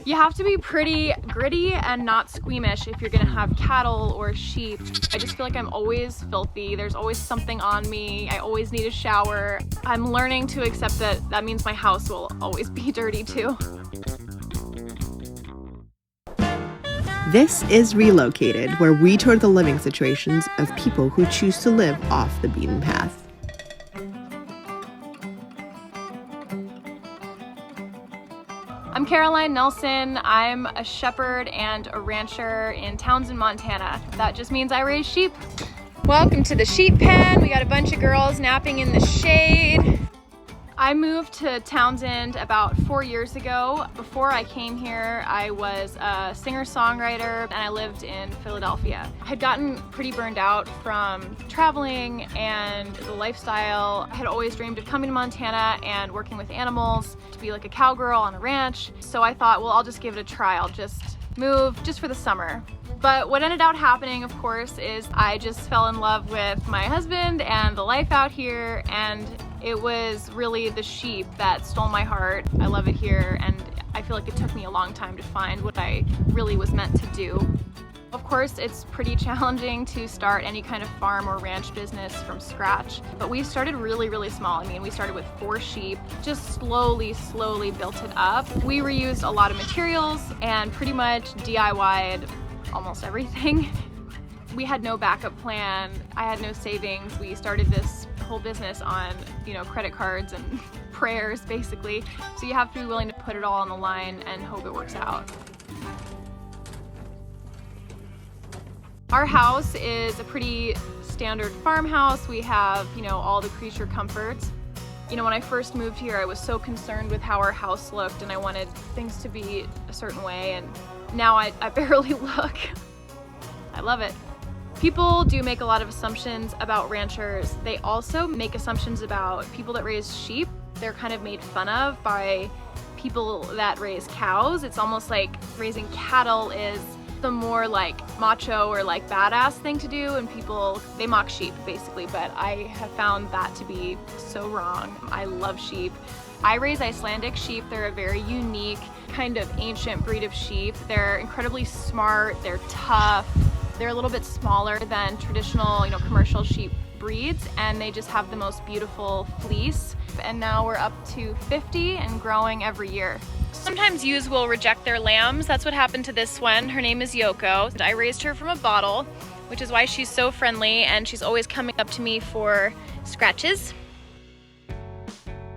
You have to be pretty gritty and not squeamish if you're gonna have cattle or sheep. I just feel like I'm always filthy. There's always something on me. I always need a shower. I'm learning to accept that that means my house will always be dirty too. This is Relocated, where we tour the living situations of people who choose to live off the beaten path. I'm Reese Nelson. I'm a shepherd and a rancher in Townsend, Montana. That just means I raise sheep. Welcome to the sheep pen. We got a bunch of girls napping in the shade. I moved to Townsend about 4 years ago. Before I came here, I was a singer-songwriter and I lived in Philadelphia. I had gotten pretty burned out from traveling and the lifestyle. I had always dreamed of coming to Montana and working with animals, to be like a cowgirl on a ranch. So I thought, well, I'll just give it a try. I'll just move just for the summer. But what ended up happening, of course, is I just fell in love with my husband and the life out here, and it was really the sheep that stole my heart. I love it here, and I feel like it took me a long time to find what I really was meant to do. Of course, it's pretty challenging to start any kind of farm or ranch business from scratch, but we started really small. I mean, we started with 4 sheep, just slowly built it up. We reused a lot of materials and pretty much DIY'd almost everything. We had no backup plan. I had no savings. We started this whole business on, credit cards and prayers, basically. So you have to be willing to put it all on the line and hope it works out. Our house is a pretty standard farmhouse. We have, all the creature comforts. When I first moved here, I was so concerned with how our house looked and I wanted things to be a certain way, and now I barely look. I love it. People do make a lot of assumptions about ranchers. They also make assumptions about people that raise sheep. They're kind of made fun of by people that raise cows. It's almost like raising cattle is the more like macho or like badass thing to do, and people, they mock sheep basically, but I have found that to be so wrong. I love sheep. I raise Icelandic sheep. They're a very unique kind of ancient breed of sheep. They're incredibly smart, they're tough, they're a little bit smaller than traditional, commercial sheep breeds, and they just have the most beautiful fleece. And now we're up to 50 and growing every year. Sometimes ewes will reject their lambs. That's what happened to this one. Her name is Yoko. I raised her from a bottle, which is why she's so friendly, and she's always coming up to me for scratches.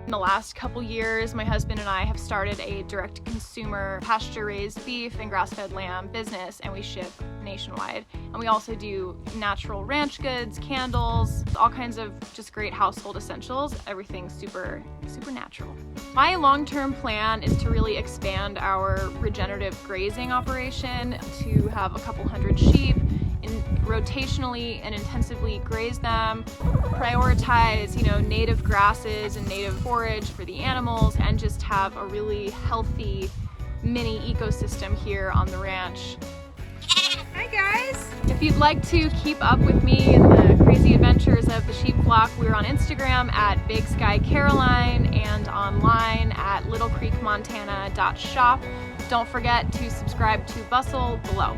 In the last couple years, my husband and I have started a direct-to-consumer pasture-raised beef and grass-fed lamb business, and we ship nationwide. And we also do natural ranch goods, candles, all kinds of just great household essentials, everything super natural. My long-term plan is to really expand our regenerative grazing operation, to have a couple hundred sheep, rotationally and intensively graze them, prioritize, native grasses and native forage for the animals, and just have a really healthy mini ecosystem here on the ranch. Hi guys! If you'd like to keep up with me in the crazy adventures of the sheep flock, we're on Instagram at Big Sky Caroline and online at littlecreekmontana.shop. Don't forget to subscribe to Bustle below.